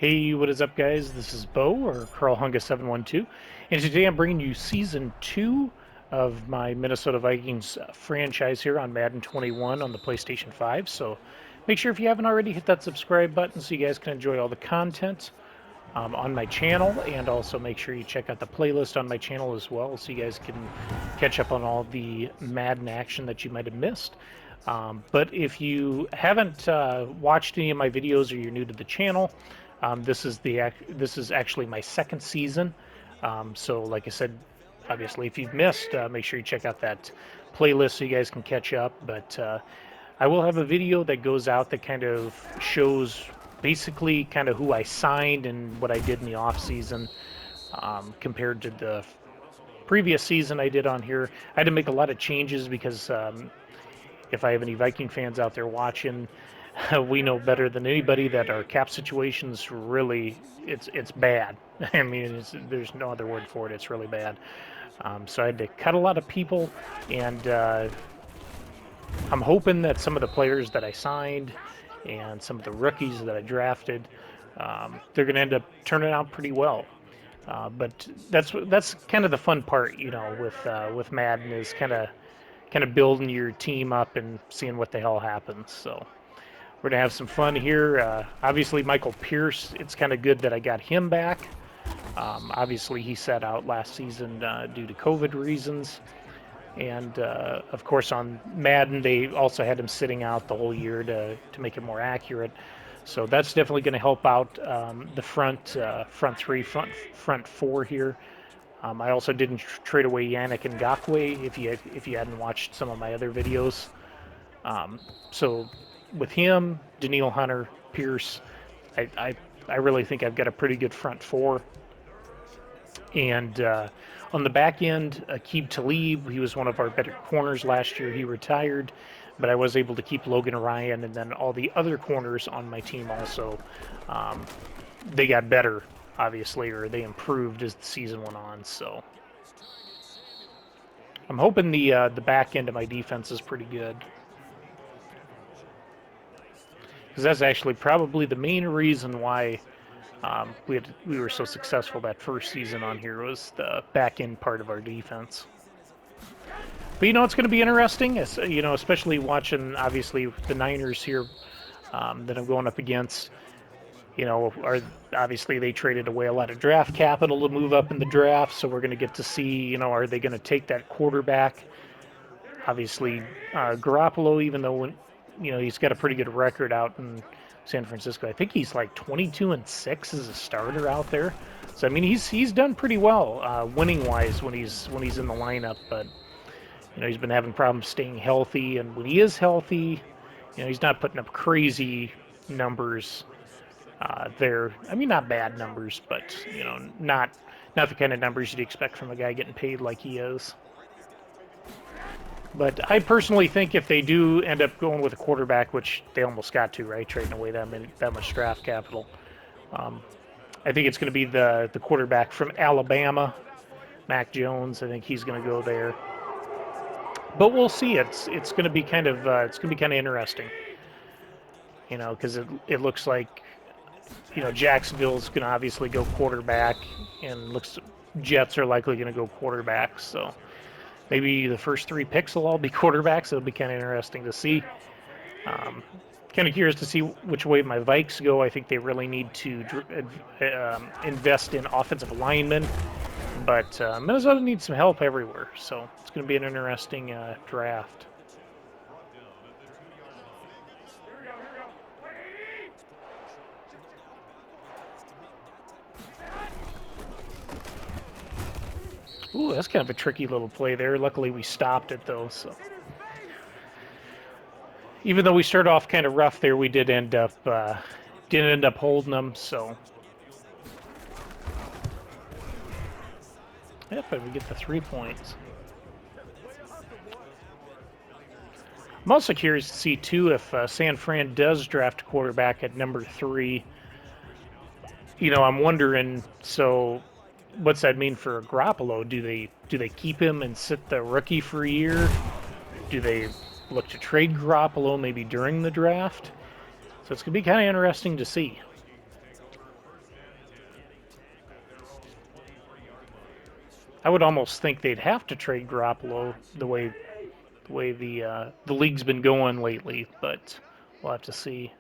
Hey, what is up, guys? This is Bo, or CarlHunga712, and today I'm bringing you Season 2 of my Minnesota Vikings franchise here on Madden 21 on the PlayStation 5. So make sure if you haven't already, hit that subscribe button so you guys can enjoy all the content on my channel, and also make sure you check out the playlist on my channel as well so you guys can catch up on all the Madden action that you might have missed. But if you haven't watched any of my videos or you're new to the channel, this is actually my second season. So, like I said, obviously, if you've missed, make sure you check out that playlist so you guys can catch up. But I will have a video that goes out that kind of shows basically kind of who I signed and what I did in the off season compared to the previous season I did on here. I had to make a lot of changes because if I have any Viking fans out there watching, we know better than anybody that our cap situation's really it's bad. I mean, there's no other word for it. It's really bad. So I had to cut a lot of people, and I'm hoping that some of the players that I signed and some of the rookies that I drafted, they're going to end up turning out pretty well. But that's kind of the fun part, with Madden is kind of building your team up and seeing what the hell happens. So we're gonna have some fun here. Obviously, Michael Pierce. It's kind of good that I got him back. Obviously, he sat out last season due to COVID reasons, and of course on Madden they also had him sitting out the whole year to make it more accurate. So that's definitely going to help out the front three, front four here. I also didn't trade away Yannick Ngakoue if you hadn't watched some of my other videos. So with him, Daniil Hunter, Pierce, I really think I've got a pretty good front four. And on the back end, Aqib Talib, he was one of our better corners last year. He retired, but I was able to keep Logan Ryan, and then all the other corners on my team also, they got better, obviously, or they improved as the season went on. So I'm hoping the back end of my defense is pretty good, because that's actually probably the main reason why we were so successful that first season on here, was the back end part of our defense. But it's going to be interesting, especially watching obviously the Niners here that I'm going up against. Obviously they traded away a lot of draft capital to move up in the draft, so we're going to get to see, are they going to take that quarterback? Obviously, Garoppolo, even though he's got a pretty good record out in San Francisco. I think he's like 22-6 as a starter out there. So I mean, he's done pretty well winning wise when he's in the lineup. But he's been having problems staying healthy, and when he is healthy, he's not putting up crazy numbers there. I mean, not bad numbers, but not the kind of numbers you'd expect from a guy getting paid like he is. But I personally think if they do end up going with a quarterback, which they almost got to, right, trading away that much draft capital, I think it's going to be the quarterback from Alabama, Mac Jones. I think he's going to go there. But we'll see. It's going to be kind of interesting, because it looks like Jacksonville's going to obviously go quarterback, and Jets are likely going to go quarterback. So maybe the first 3 picks will all be quarterbacks. It'll be kind of interesting to see. Kind of curious to see which way my Vikes go. I think they really need to invest in offensive linemen, but Minnesota needs some help everywhere. So it's going to be an interesting draft. Ooh, that's kind of a tricky little play there. Luckily, we stopped it, though. So, even though we started off kind of rough there, we didn't end up holding them. So, yep, and we get the 3 points. I'm also curious to see too if San Fran does draft a quarterback at number 3. I'm wondering. So, what's that mean for Garoppolo? Do they keep him and sit the rookie for a year? Do they look to trade Garoppolo maybe during the draft? So it's going to be kind of interesting to see. I would almost think they'd have to trade Garoppolo the way the league's been going lately, but we'll have to see.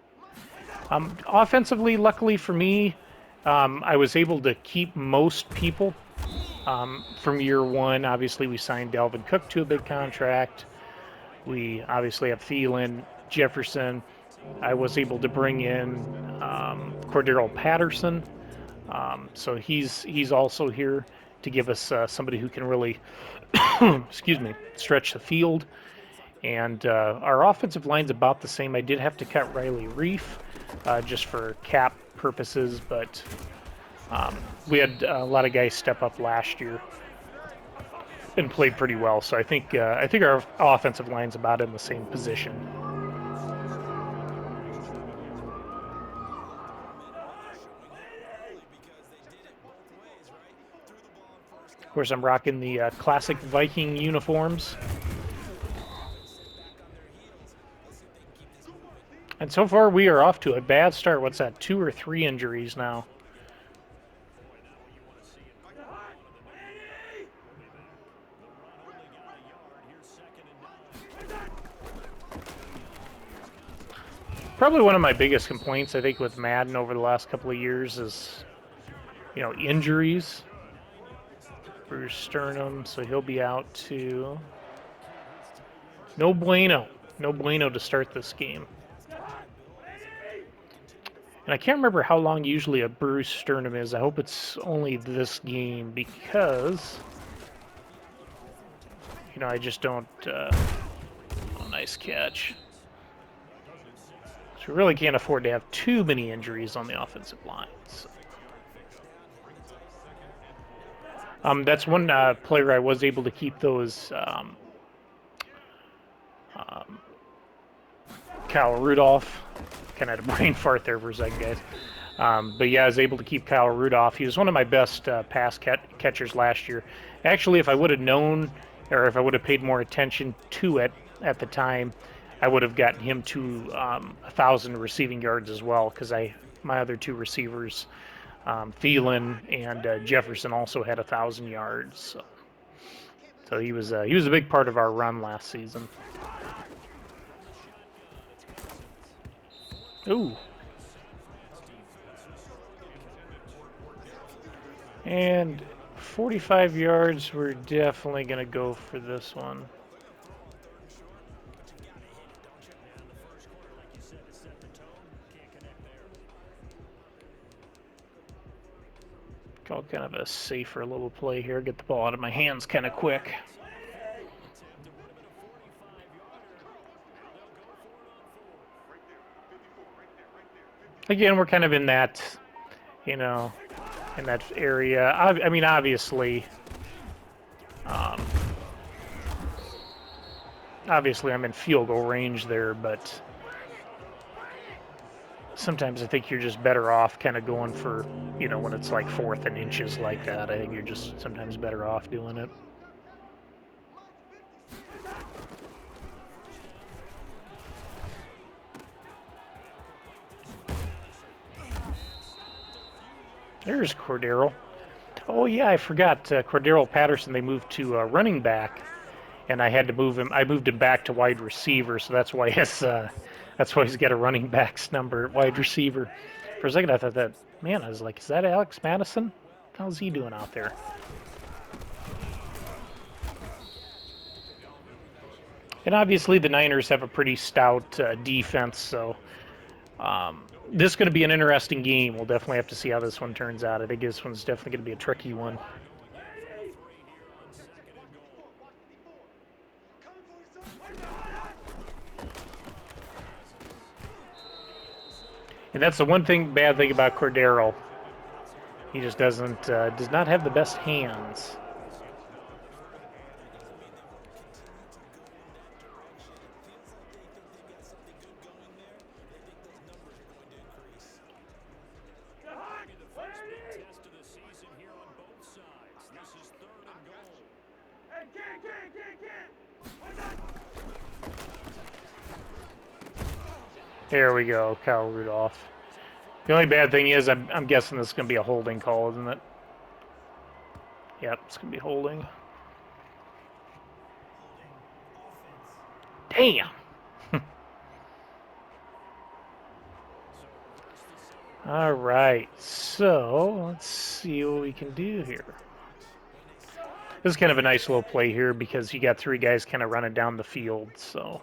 Offensively, luckily for me, I was able to keep most people from year one. Obviously, we signed Dalvin Cook to a big contract. We obviously have Thielen, Jefferson. I was able to bring in Cordero Patterson, so he's also here to give us somebody who can really, excuse me, stretch the field. And our offensive line's about the same. I did have to cut Riley Reef just for cap purposes, but we had a lot of guys step up last year and played pretty well. So I think our offensive line's about in the same position. Of course, I'm rocking the classic Viking uniforms. And so far, we are off to a bad start. What's that, 2 or 3 injuries now? Probably one of my biggest complaints, I think, with Madden over the last couple of years is, injuries. Bruce Sternum, so he'll be out too. No bueno. No bueno to start this game. And I can't remember how long usually a Bruce Sternum is. I hope it's only this game because, I just don't... oh, nice catch. So we really can't afford to have too many injuries on the offensive line. So. That's one player I was able to keep those Kyle Rudolph. Kind of had a brain fart there for a second, guys. But yeah, I was able to keep Kyle Rudolph. He was one of my best pass catchers last year. Actually, if I would have known, or if I would have paid more attention to it at the time, I would have gotten him to 1,000 receiving yards as well, because my other 2 receivers, Thielen and Jefferson, also had 1,000 yards. So he was a big part of our run last season. Ooh. And 45 yards, we're definitely going to go for this one. Call kind of a safer little play here. Get the ball out of my hands kind of quick. Again, we're kind of in that, in that area. I mean, obviously, I'm in field goal range there, but sometimes I think you're just better off kind of going for, when it's like 4th and inches like that. I think you're just sometimes better off doing it. There's Cordero. Oh yeah, I forgot Cordero Patterson. They moved to running back, and I had to move him. I moved him back to wide receiver, so that's why he's got a running back's number, wide receiver. For a second, I thought that, man, I was like, is that Alex Madison? How's he doing out there? And obviously, the Niners have a pretty stout defense, so this is going to be an interesting game. We'll definitely have to see how this one turns out. I think this one's definitely going to be a tricky one. And that's the one bad thing about Cordero. He just does not have the best hands. There we go, Kyle Rudolph. The only bad thing is I'm guessing this is going to be a holding call, isn't it? Yep, it's going to be holding. Damn! All right, so let's see what we can do here. This is kind of a nice little play here because you got three guys kind of running down the field, so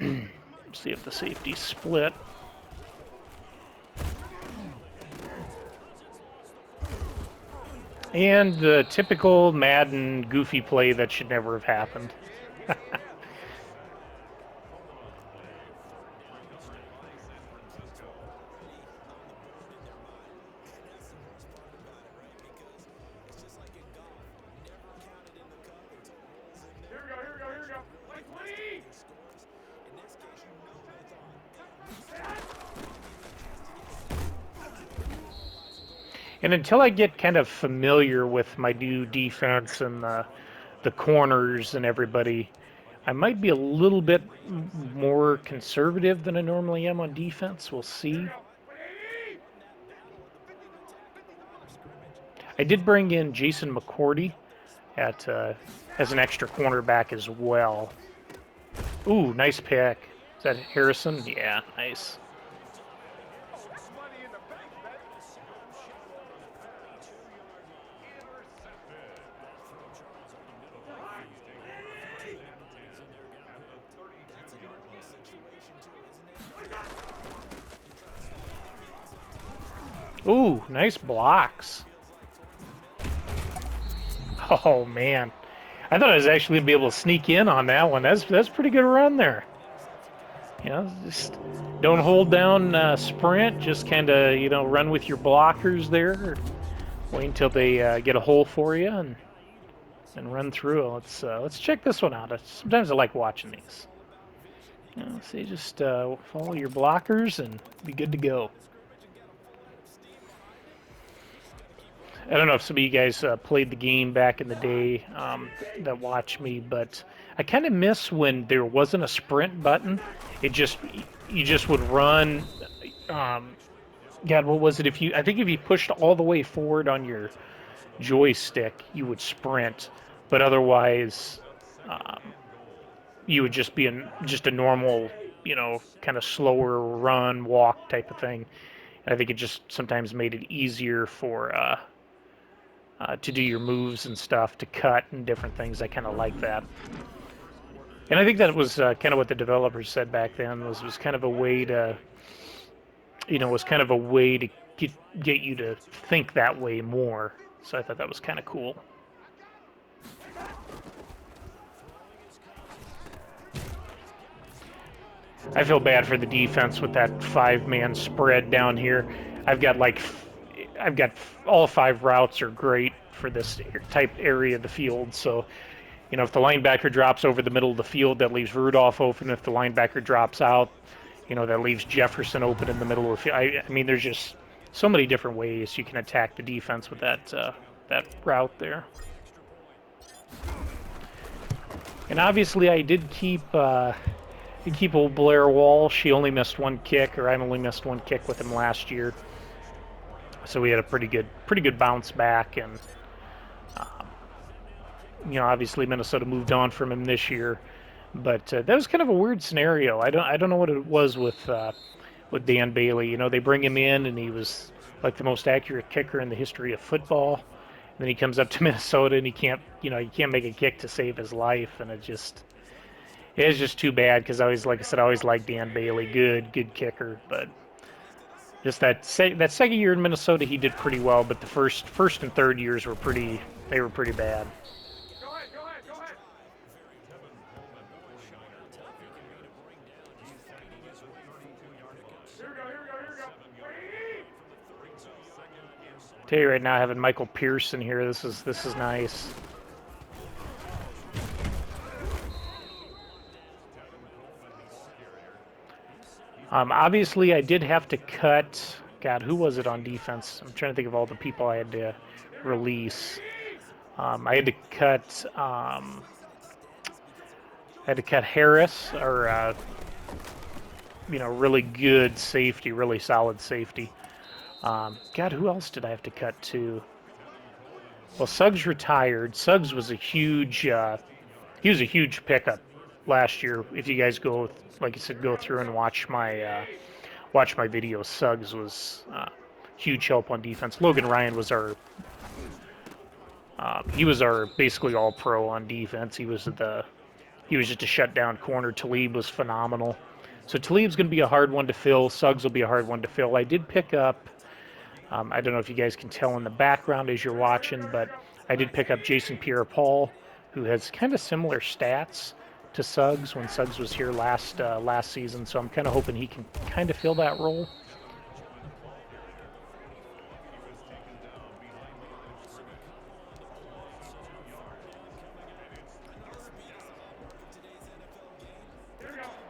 see if the safety's split. And the typical Madden goofy play that should never have happened. And until I get kind of familiar with my new defense and the corners and everybody, I might be a little bit more conservative than I normally am on defense. We'll see. I did bring in Jason McCourty at as an extra cornerback as well. Ooh, nice pick. Is that Harrison? Yeah, nice. Ooh, nice blocks. Oh man, I thought I was actually gonna be able to sneak in on that one. That's pretty good run there. You know, just don't hold down sprint. Just kind of run with your blockers there. Wait until they get a hole for you and run through. Let's check this one out. Sometimes I like watching these. See, just follow your blockers and be good to go. I don't know if some of you guys played the game back in the day that watch me, but I kind of miss when there wasn't a sprint button. You just would run. God, what was it? I think if you pushed all the way forward on your joystick, you would sprint, but otherwise, you would just be just a normal, kind of slower run, walk type of thing. And I think it just sometimes made it easier to do your moves and stuff, to cut and different things. I kind of like that. And I think that was kind of what the developers said back then was kind of a way to, was kind of a way to get you to think that way more. So I thought that was kind of cool. I feel bad for the defense with that 5-man spread down here. I've got all 5 routes are great for this type area of the field. So, if the linebacker drops over the middle of the field, that leaves Rudolph open. If the linebacker drops out, that leaves Jefferson open in the middle of the field. I mean, there's just so many different ways you can attack the defense with that route there. And obviously, I did keep old Blair Walsh. He only missed 1 kick, or I only missed 1 kick with him last year. So we had a pretty good bounce back, and obviously Minnesota moved on from him this year. But that was kind of a weird scenario. I don't know what it was with Dan Bailey. They bring him in, and he was like the most accurate kicker in the history of football. And then he comes up to Minnesota, and he can't make a kick to save his life, and it's just too bad because like I said, I always liked Dan Bailey, good kicker, but just that second year in Minnesota, he did pretty well, but the first and third years were pretty bad. Go ahead. Here we go. Tell you right now, having Michael Pearson here, this is nice. Obviously, I did have to cut. God, who was it on defense? I'm trying to think of all the people I had to release. I had to cut. I had to cut Harris, or really good safety, really solid safety. God, who else did I have to cut to? Well, Suggs retired. Suggs was a huge he was a huge pickup last year. If you guys go, like I said, go through and watch my videos, Suggs was huge help on defense. Logan Ryan was our he was our basically all pro on defense. He was just a shutdown corner. Talib was phenomenal. So Talib's going to be a hard one to fill. Suggs will be a hard one to fill. I did pick up. I don't know if you guys can tell in the background as you're watching, but I did pick up Jason Pierre-Paul, who has kind of similar stats to Suggs when Suggs was here last season. So I'm kind of hoping he can kind of fill that role.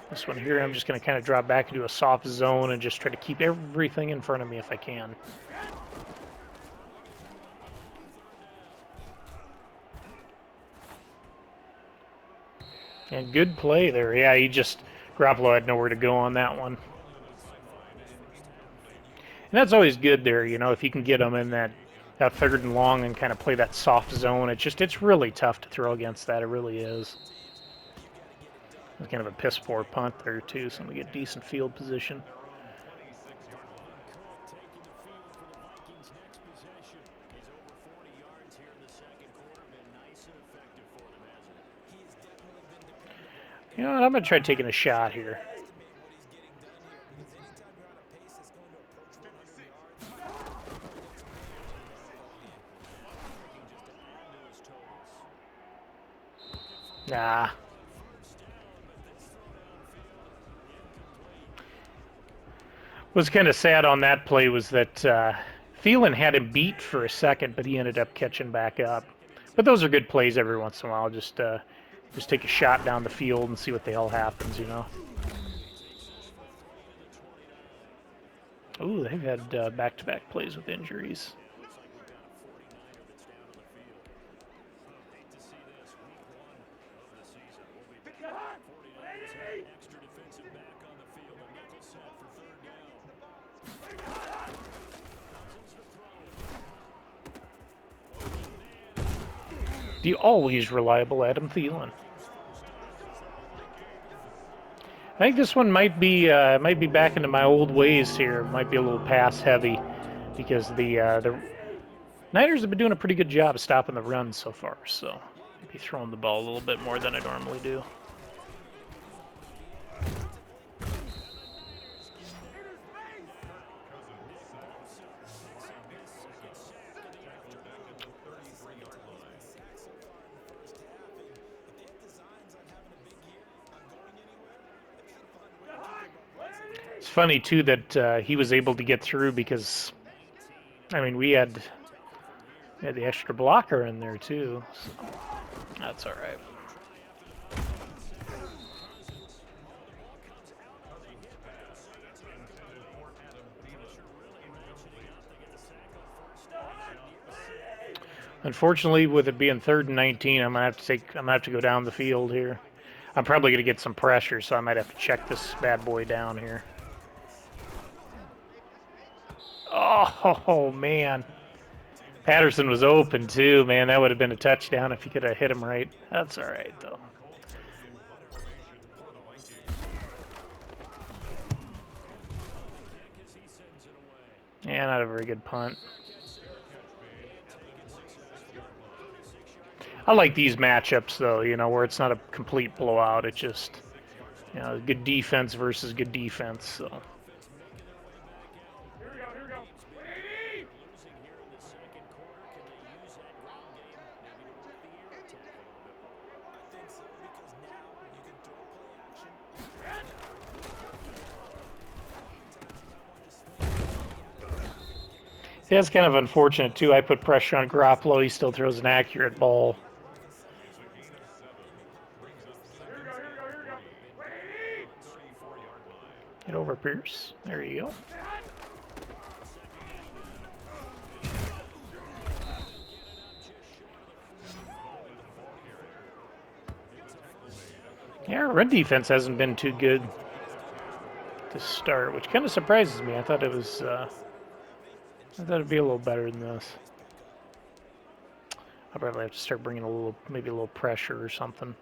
This one here, I'm just going to kind of drop back into a soft zone and just try to keep everything in front of me if I can. And good play there. Yeah, Garoppolo had nowhere to go on that one. And that's always good there, you know, if you can get them in that 3rd and long and kind of play that soft zone. It's really tough to throw against that. It really is. It's kind of a piss poor punt there too, so we get decent field position. You know what, I'm going to try taking a shot here. Nah. What's kind of sad on that play was that Thielen had him beat for a second, but he ended up catching back up. But those are good plays every once in a while. Just take a shot down the field and see what the hell happens, you know. Ooh, they've had back-to-back plays with injuries. The always reliable Adam Thielen. I think this one might be back into my old ways here. It might be a little pass heavy because the Niners have been doing a pretty good job of stopping the run so far. So maybe throwing the ball a little bit more than I normally do. It's funny too that he was able to get through because, I mean, we had the extra blocker in there too. So that's all right. Unfortunately, with it being 3rd and 19, I'm gonna have to go down the field here. I'm probably gonna get some pressure, so I might have to check this bad boy down here. Oh man, Patterson was open too, man. That would have been a touchdown if he could have hit him right. That's all right though. Yeah, not a very good punt. I like these matchups, though, you know, where it's not a complete blowout. It's just, you know, good defense versus good defense. So. Yeah, it's kind of unfortunate, too. I put pressure on Garoppolo. He still throws an accurate ball. Get over Pierce. There you go. Yeah, our run defense hasn't been too good to start, which kind of surprises me. I thought it was, I thought it'd be a little better than this. I'll probably have to start bringing a little, maybe a little pressure or something.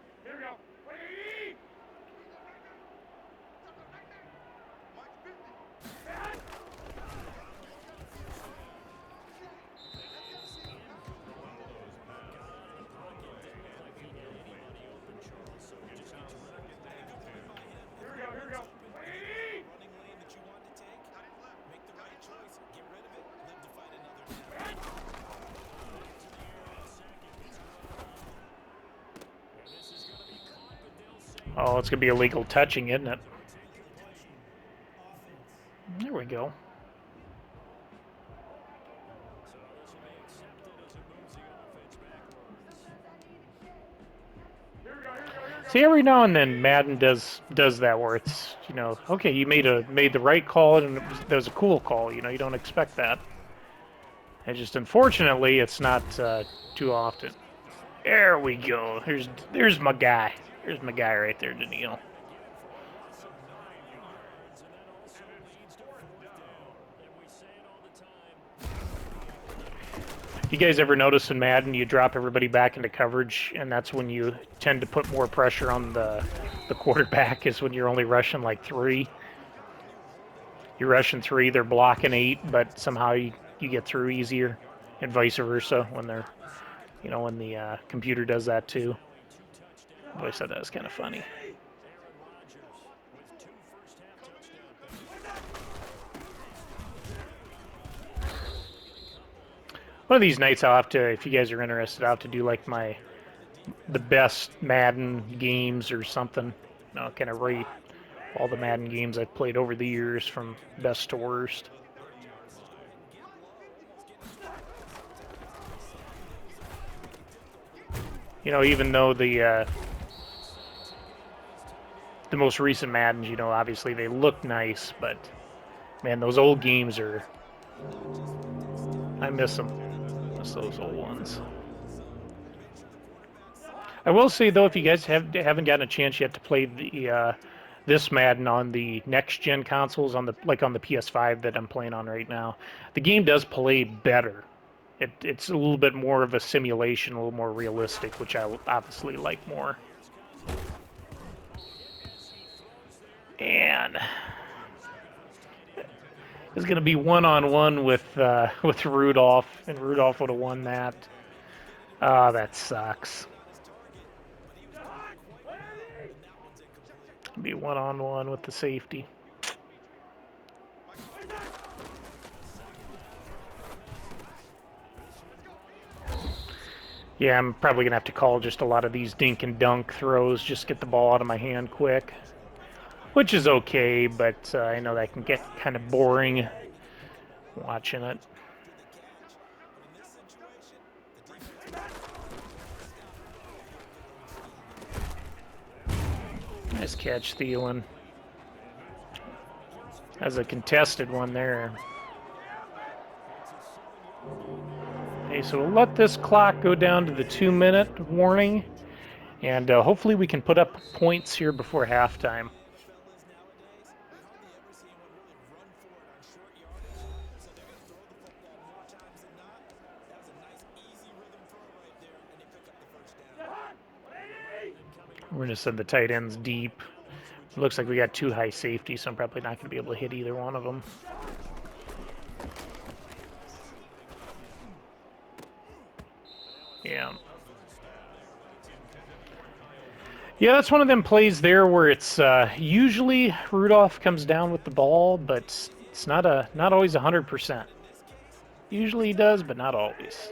Oh, it's going to be illegal touching, isn't it? There we go. See, every now and then Madden does that where it's, you know, okay, you made the right call and that was a cool call. You know, you don't expect that. And just unfortunately, it's not too often. There we go. There's my guy. There's my guy right there, Daniil. You guys ever notice in Madden you drop everybody back into coverage, and that's when you tend to put more pressure on the quarterback, is when you're only rushing like 3. You're rushing 3, they're blocking 8, but somehow you get through easier, and vice versa when they're, you know, when the computer does that too. I always thought that was kind of funny. One of these nights I'll have to, if you guys are interested, I'll have to do like the best Madden games or something. You know, kind of rate all the Madden games I've played over the years from best to worst. You know, even though the most recent Maddens, you know, obviously they look nice, but man, those old games are, I miss them. Miss those old ones. I will say though, if you guys haven't gotten a chance yet to play the this Madden on the next gen consoles, on the on the PS5 that I'm playing on right now, the game does play better. It's a little bit more of a simulation, a little more realistic, which I obviously like more. And it's going to be one-on-one with Rudolph, and Rudolph would have won that. Ah, that sucks. Be one-on-one with the safety. Yeah, I'm probably going to have to call just a lot of these dink and dunk throws, just get the ball out of my hand quick. Which is okay, but I know that can get kind of boring watching it. Nice catch, Thielen. That's a contested one there. Okay, so we'll let this clock go down to the 2-minute warning, and hopefully we can put up points here before halftime. We're going to send the tight ends deep. It looks like we got 2 high safeties, so I'm probably not going to be able to hit either one of them. Yeah. Yeah, that's one of them plays there where it's usually Rudolph comes down with the ball, but it's not always 100%. Usually he does, but not always.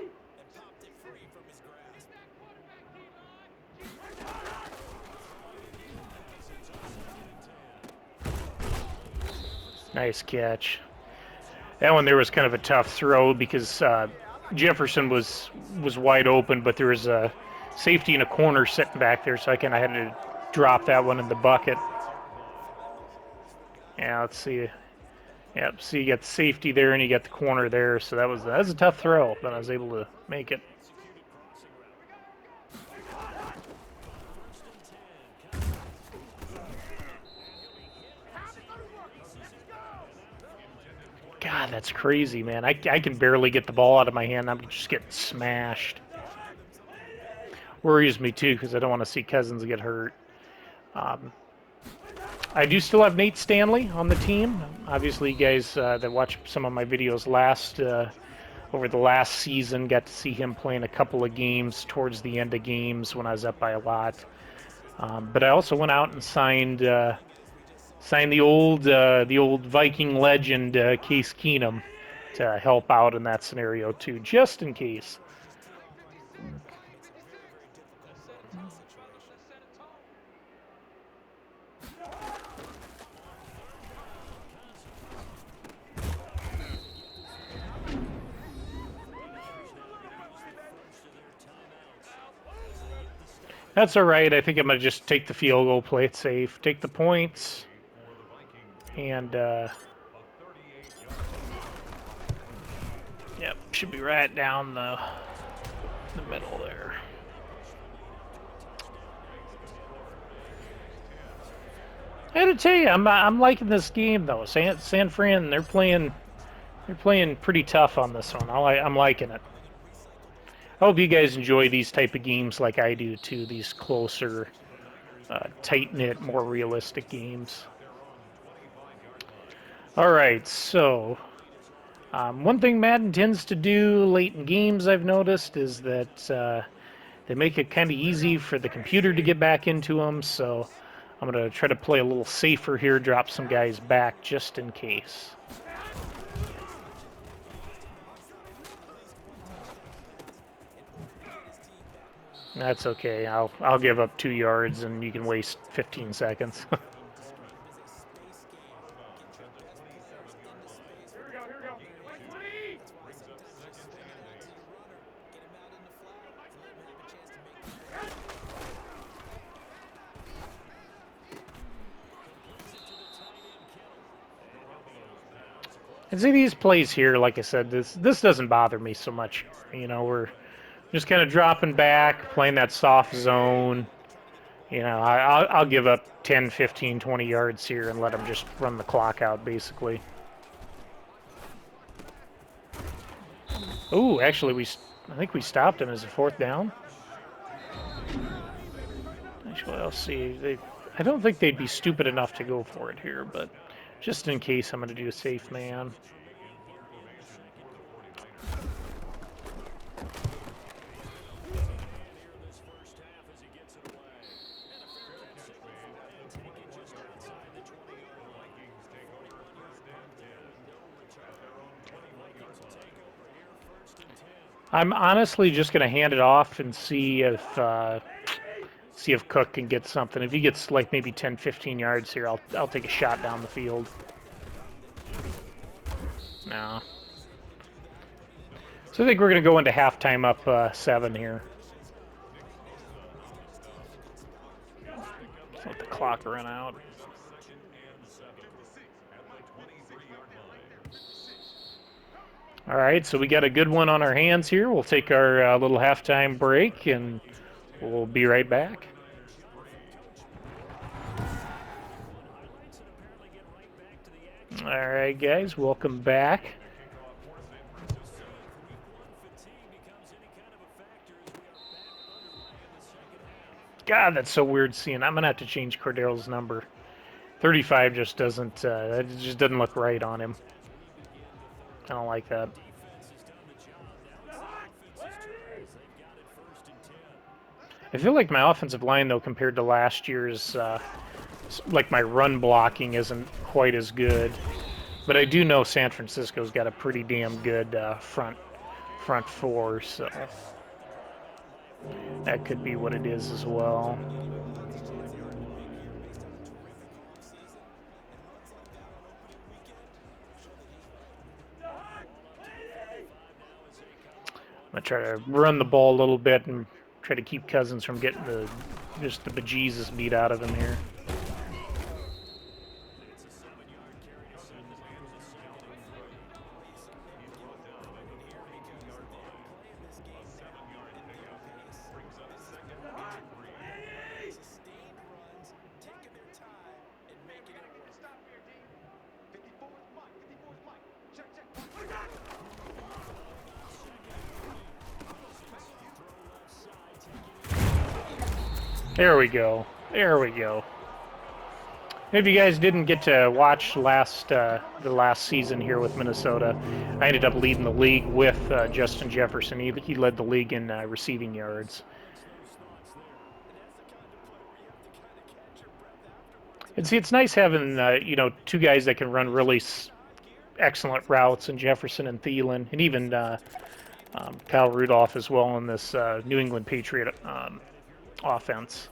Nice catch. That one there was kind of a tough throw because Jefferson was wide open, but there was a safety in a corner sitting back there, so I kind of had to drop that one in the bucket. Yeah, let's see. Yep, see, you got the safety there and you got the corner there, so that was a tough throw, but I was able to make it. God, that's crazy, man. I can barely get the ball out of my hand. I'm just getting smashed. worries me too because I don't want to see Cousins get hurt. I do still have Nate Stanley on the team. Obviously, you guys that watched some of my videos over the last season got to see him playing a couple of games towards the end of games when I was up by a lot. But I also went out and signed the old Viking legend Case Keenum to help out in that scenario too, just in case. That's all right. I think I'm going to just take the field goal, play it safe, take the points, and yep, should be right down the middle there. I had to tell you, I'm liking this game though. San Fran, they're playing pretty tough on this one. I'm liking it. I hope you guys enjoy these type of games like I do too. These closer, tight-knit, more realistic games. All right, so one thing Madden tends to do late in games I've noticed is that they make it kind of easy for the computer to get back into them. So I'm going to try to play a little safer here, drop some guys back just in case. That's okay. I'll give up 2 yards and you can waste 15 seconds. And see these plays here, like I said, this doesn't bother me so much. You know, we're just kind of dropping back, playing that soft zone. You know, I'll give up 10, 15, 20 yards here and let them just run the clock out, basically. Ooh, actually, I think we stopped him as a 4th down. Actually, I'll see. I don't think they'd be stupid enough to go for it here, but just in case, I'm going to do a safe man. I'm honestly just going to hand it off and see if Cook can get something. If he gets like maybe 10, 15 yards here, I'll take a shot down the field. No. So I think we're going to go into halftime up 7 here. Just let the clock run out. All right, so we got a good one on our hands here. We'll take our little halftime break, and we'll be right back. All right, guys, welcome back. God, that's so weird seeing. I'm gonna have to change Cordarrelle's number. 35 just doesn't. It just doesn't look right on him. I don't like that. I feel like my offensive line, though, compared to last year's, like my run blocking isn't quite as good. But I do know San Francisco's got a pretty damn good front 4, so that could be what it is as well. I'm gonna try to run the ball a little bit and try to keep Cousins from getting just the bejesus beat out of him here. There we go. There we go. If you guys didn't get to watch the last season here with Minnesota, I ended up leading the league with Justin Jefferson. He led the league in receiving yards. And see, it's nice having two guys that can run really excellent routes, and Jefferson and Thielen, and even Kyle Rudolph as well in this New England Patriot offense.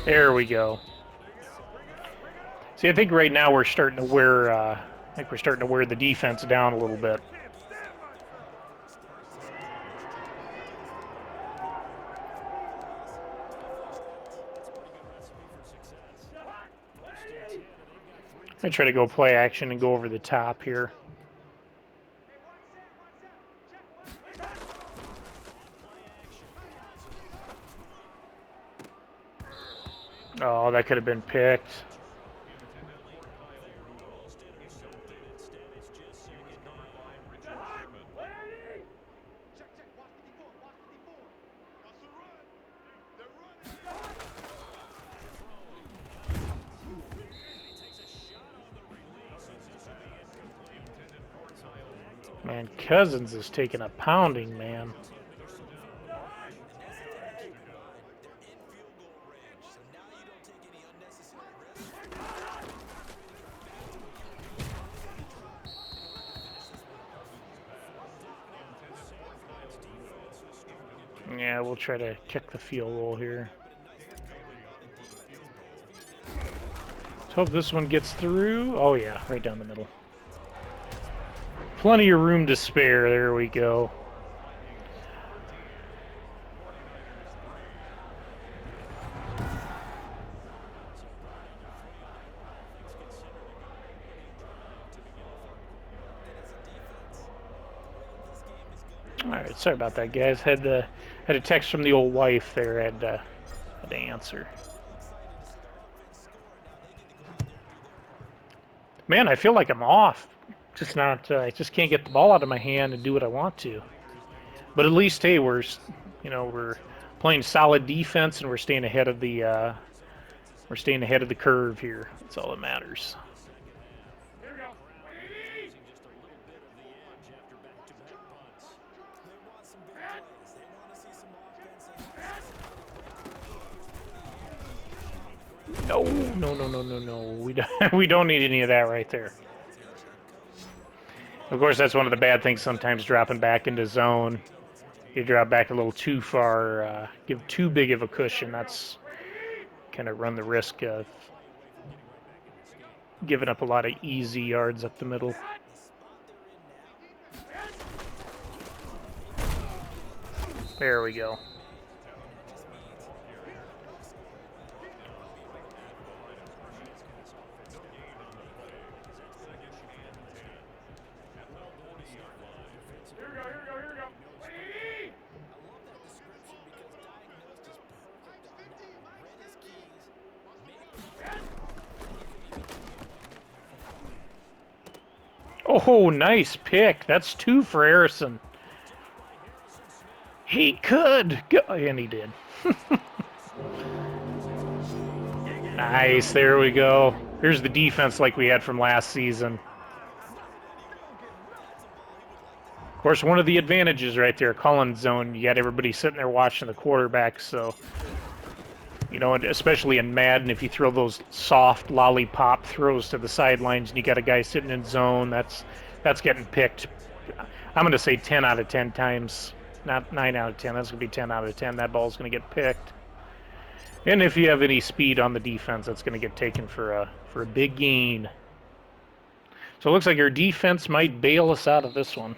There we go. See, I think right now we're starting to wear the defense down a little bit. I try to go play action and go over the top here. Oh, that could have been picked. Man, Cousins is taking a pounding, man. Yeah, we'll try to kick the field goal here. Let's hope this one gets through. Oh yeah, right down the middle. Plenty of room to spare. There we go. All right, sorry about that, guys. Had a text from the old wife there. Had to answer. Man, I feel like I'm off. Just not. I just can't get the ball out of my hand and do what I want to. But at least, hey, we're playing solid defense and we're staying ahead of the curve here. That's all that matters. No. We don't need any of that right there. Of course, that's one of the bad things sometimes, dropping back into zone. You drop back a little too far, give too big of a cushion. That's kind of run the risk of giving up a lot of easy yards up the middle. There we go. Oh, nice pick. That's 2 for Harrison. He could go, and he did. Nice, there we go. Here's the defense like we had from last season. Of course, one of the advantages right there, calling zone, you got everybody sitting there watching the quarterback, so, you know, especially in Madden, if you throw those soft lollipop throws to the sidelines and you got a guy sitting in zone, that's getting picked. I'm going to say 10 out of 10 times, not 9 out of 10. That's going to be 10 out of 10. That ball's going to get picked. And if you have any speed on the defense, that's going to get taken for a big gain. So it looks like our defense might bail us out of this one.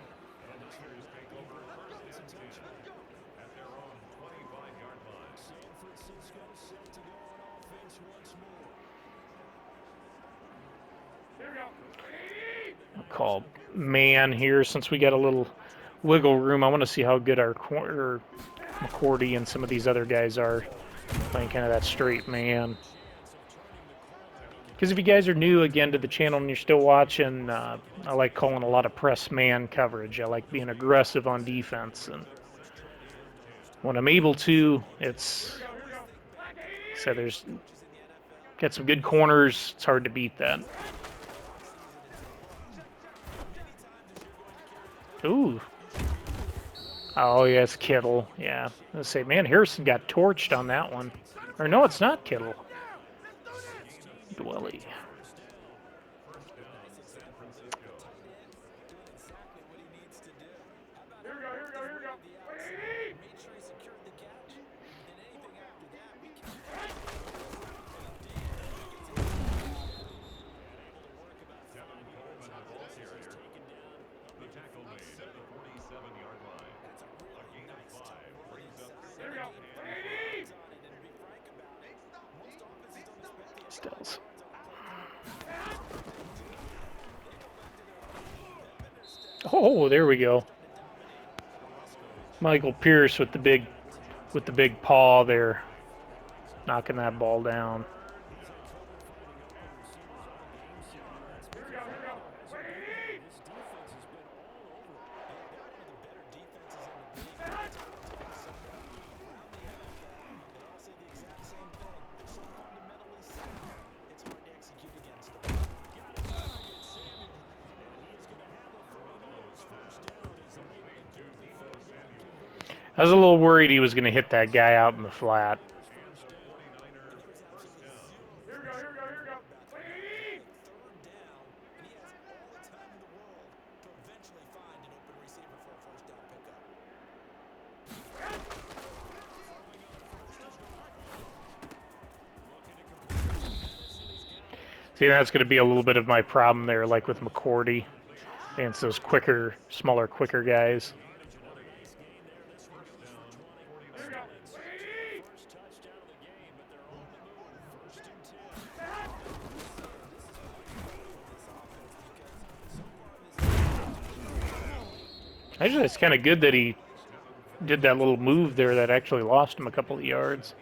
I'll call man here since we got a little wiggle room. I want to see how good our McCourty and some of these other guys are. Playing kind of that straight man. Because if you guys are new again to the channel and you're still watching, I like calling a lot of press man coverage. I like being aggressive on defense, and when I'm able to, it's so there's got some good corners. It's hard to beat that. Ooh. Oh, yeah, it's Kittle. Yeah. Let's say, man, Harrison got torched on that one. Or no, it's not Kittle. Dwelly. Stills. Oh, there we go. Michael Pierce with the big paw there, knocking that ball down. I was a little worried he was going to hit that guy out in the flat. See, that's going to be a little bit of my problem there, like with McCourty against those quicker, smaller, quicker guys. Actually, it's kind of good that he did that little move there that actually lost him a couple of yards.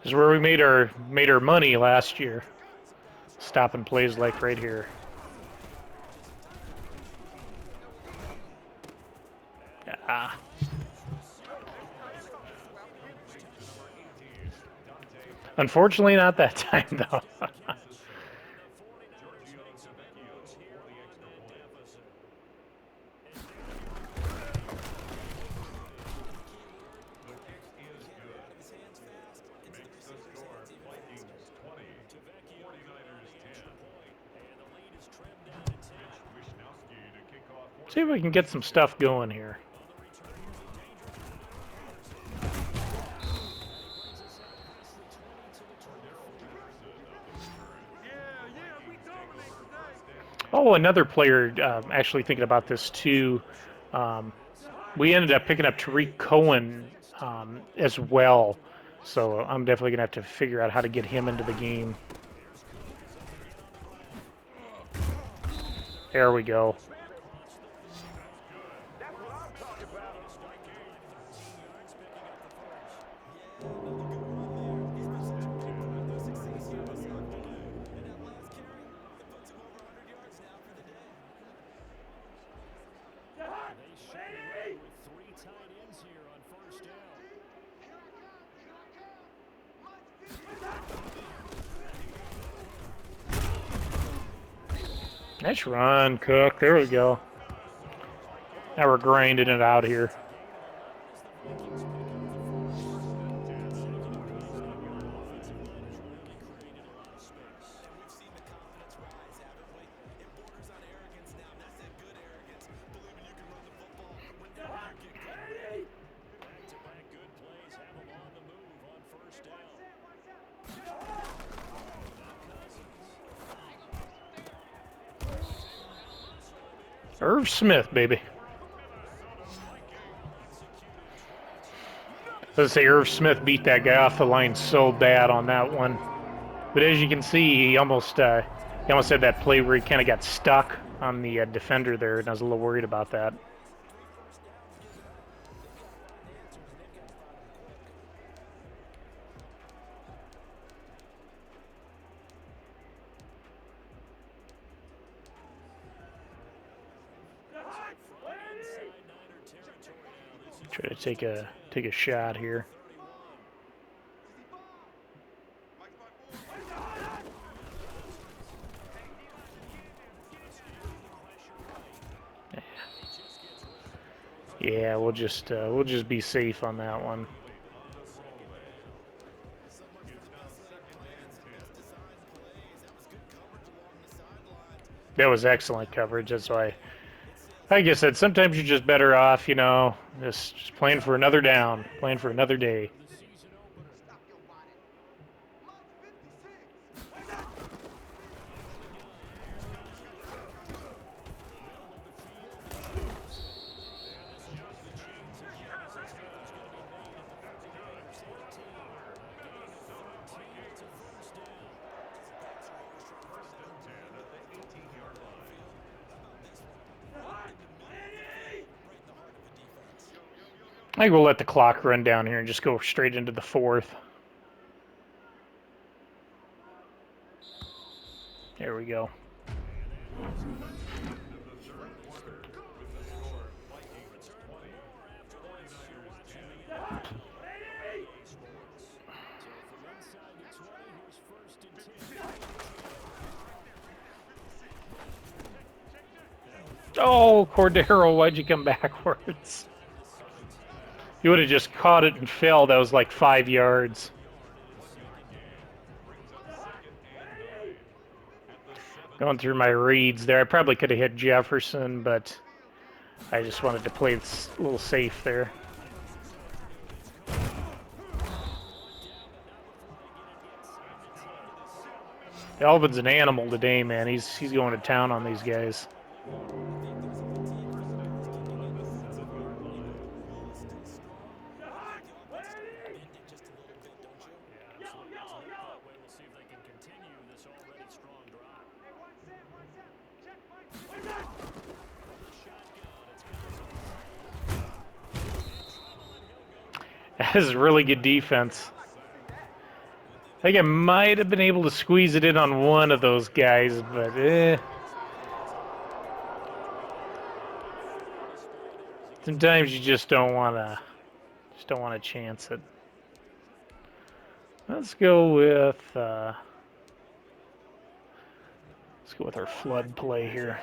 This is where we made our money last year. Stopping plays like right here. Ah. Unfortunately, not that time though. See if we can get some stuff going here. Oh, another player, actually thinking about this too. We ended up picking up Tariq Cohen as well. So I'm definitely going to have to figure out how to get him into the game. There we go. Nice run, Cook. There we go. Now we're grinding it out here. Irv Smith, baby. Let's say Irv Smith beat that guy off the line so bad on that one. But as you can see, he almost had that play where he kind of got stuck on the defender there, and I was a little worried about that. Try to take a shot here. Yeah, we'll just be safe on that one. That was excellent coverage. That's why, like I said, sometimes you're just better off, you know, just playing for another down, playing for another day. I think we'll let the clock run down here and just go straight into the fourth. There we go. Oh, Cordero, why'd you come backwards? You would have just caught it and fell. That was like 5 yards. Going through my reads there. I probably could have hit Jefferson, but I just wanted to play it a little safe there. Alvin's an animal today, man. He's going to town on these guys. That is really good defense. I think I might have been able to squeeze it in on one of those guys, but sometimes you just don't want to chance it. Let's go with our flood play here.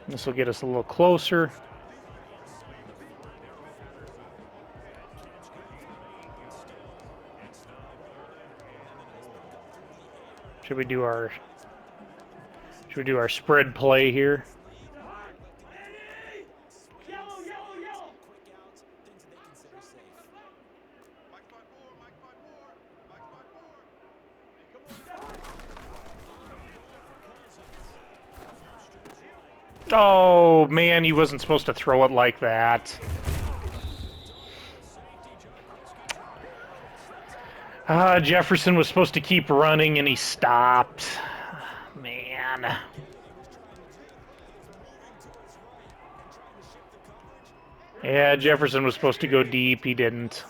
This will get us a little closer. Should we do our spread play here? Oh, man, he wasn't supposed to throw it like that. Jefferson was supposed to keep running, and he stopped. Man. Yeah, Jefferson was supposed to go deep. He didn't.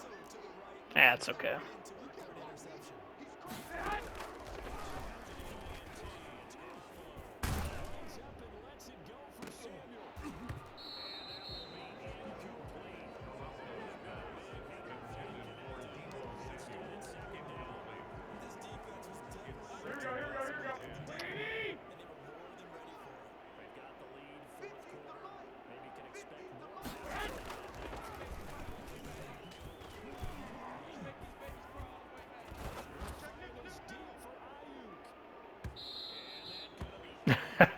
That's okay.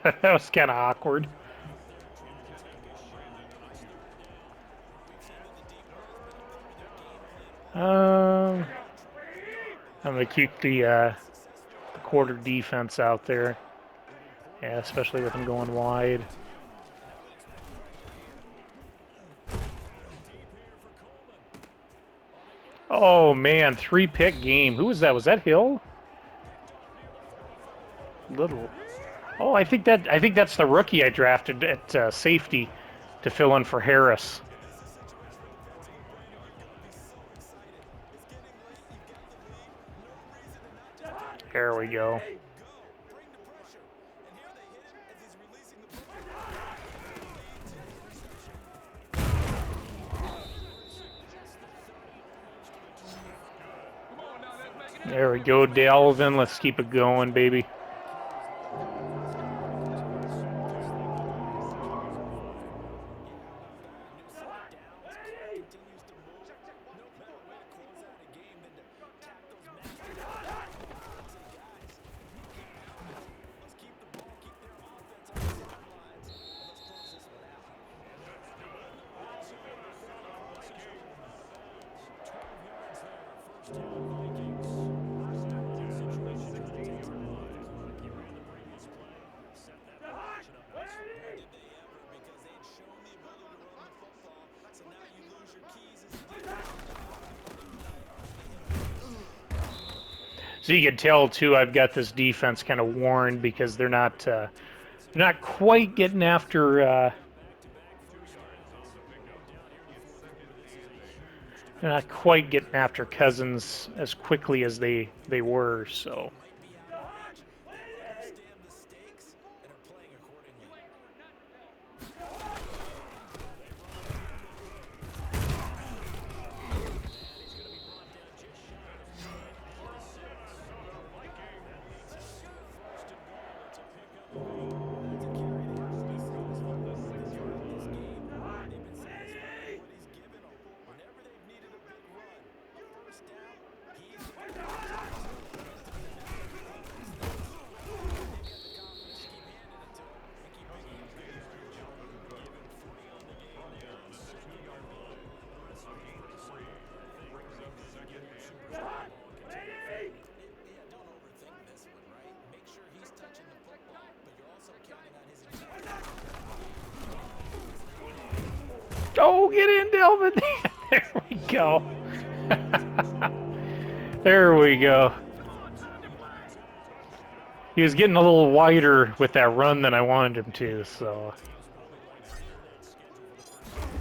That was kind of awkward. I'm going to keep the quarter defense out there. Yeah, especially with them going wide. Oh man, 3-pick game. Who was that? Was that Hill? Little. Oh, I think that's the rookie I drafted at safety to fill in for Harris. There we go. There we go, Dalvin. Let's keep it going, baby. So you can tell too, I've got this defense kind of worn because they're not quite getting after. They're not quite getting after Cousins as quickly as they were. So. Oh, get in, Delvin! There we go. There we go. He was getting a little wider with that run than I wanted him to, so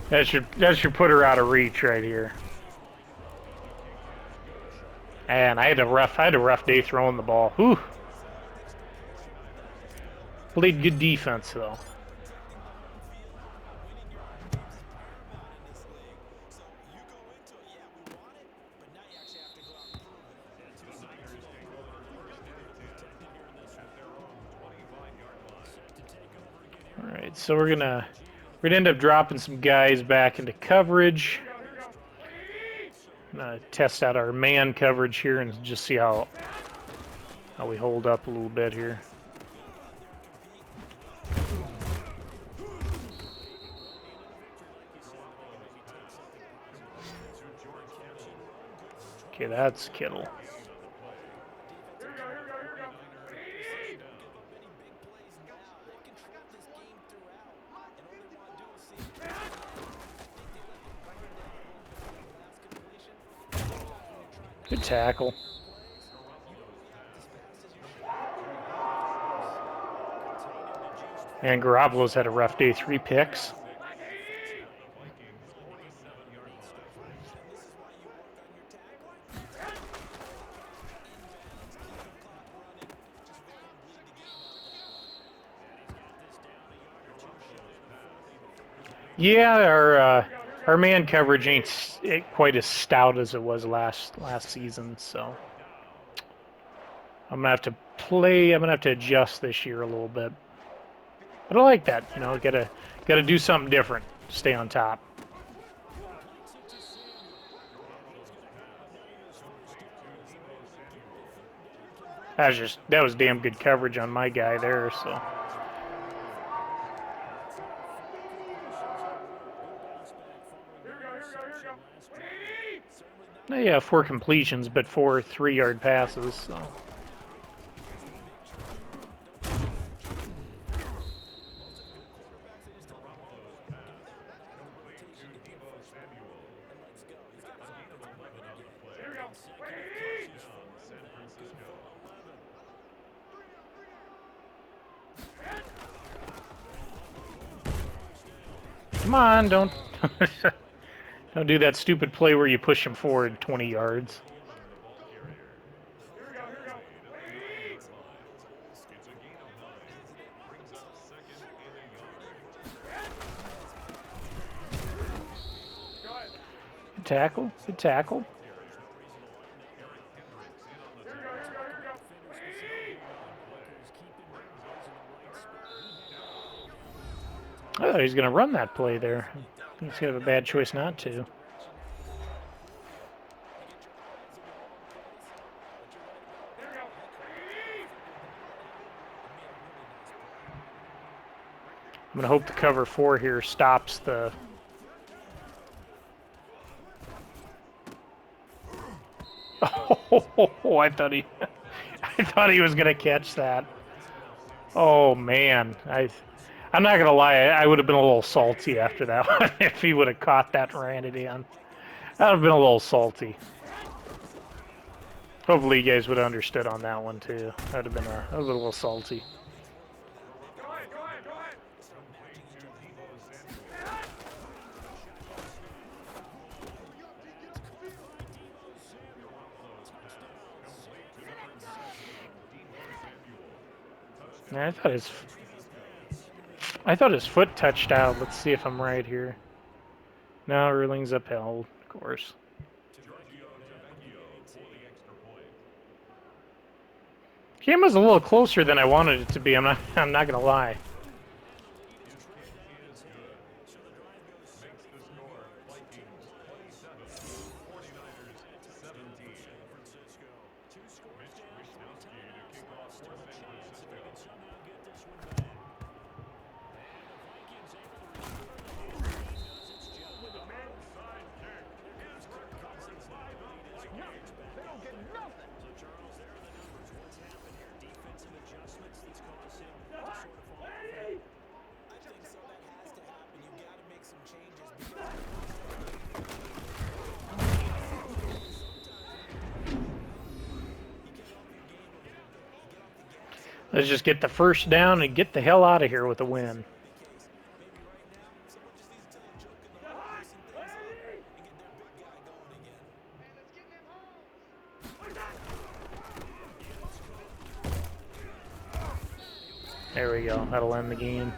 that should put her out of reach right here. And I had a rough day throwing the ball. Whew. Played good defense though. All right, so we're gonna end up dropping some guys back into coverage. Test out our man coverage here and just see how we hold up a little bit here. Okay, that's Kittle. Good tackle. And Garoppolo's had a rough day, 3 picks. Yeah, our man coverage ain't quite as stout as it was last season, so I'm gonna have to adjust this year a little bit. But I like that, you know, gotta do something different to stay on top. That was damn good coverage on my guy there, so. Yeah, 4 completions, but 4 3-yard passes. So. Come on, don't don't do that stupid play where you push him forward 20 yards. Good tackle. Good tackle. Oh, he's going to run that play there. He's going to have a bad choice not to. I'm going to hope the cover 4 here stops the... Oh, I thought he was going to catch that. Oh, man. I'm not going to lie. I would have been a little salty after that one if he would have caught that and ran it in. That would have been a little salty. Hopefully you guys would have understood on that one, too. That would have been a little salty. I thought his foot touched out. Let's see if I'm right here. No, ruling's upheld, of course. Game was a little closer than I wanted it to be. I'm not gonna lie. Let's just get the first down and get the hell out of here with a win. There we go. That'll end the game.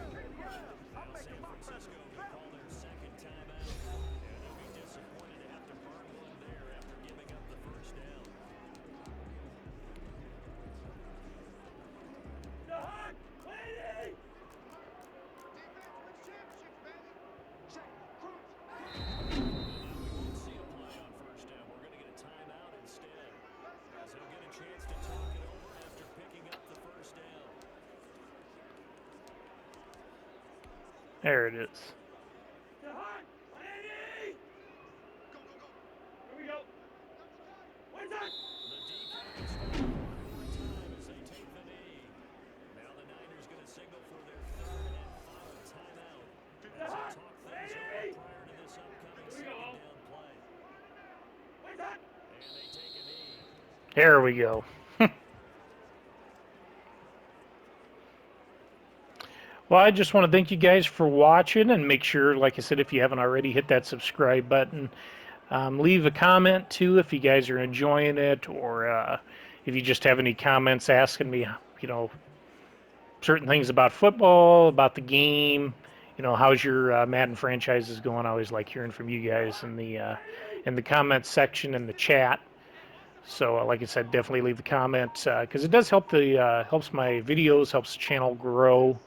There it is. There we go. Well, I just want to thank you guys for watching, and make sure, like I said, if you haven't already, hit that subscribe button. Leave a comment, too, if you guys are enjoying it, or if you just have any comments asking me, certain things about football, about the game, how's your Madden franchises going. I always like hearing from you guys in the comments section in the chat. So, like I said, definitely leave a comment, because it does help helps my videos, helps the channel grow.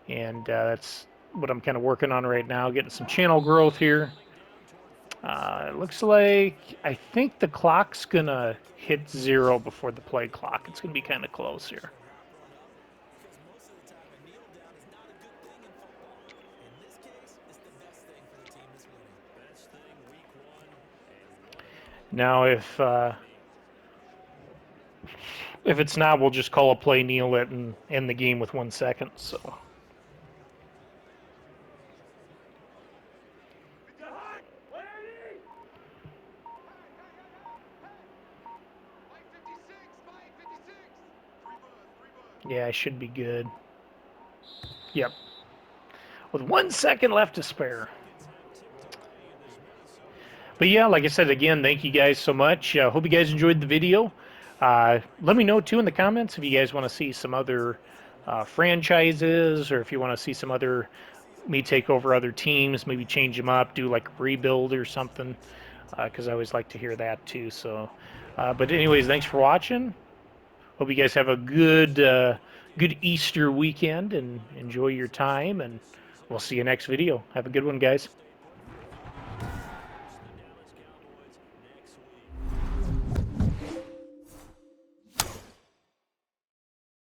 And that's what I'm kind of working on right now, getting some channel growth here. It looks like, I think the clock's going to hit 0 before the play clock. It's going to be kind of close here. Now, if it's not, we'll just call a play, kneel it, and end the game with 1 second. So. Yeah, I should be good. Yep. With 1 second left to spare. But yeah, like I said, again, thank you guys so much. Hope you guys enjoyed the video. Let me know, too, in the comments if you guys want to see some other franchises, or if you want to see some other, me take over other teams, maybe change them up, do like a rebuild or something, because I always like to hear that, too. So, but anyways, thanks for watching. Hope you guys have a good Easter weekend and enjoy your time, and we'll see you next video. Have a good one, guys.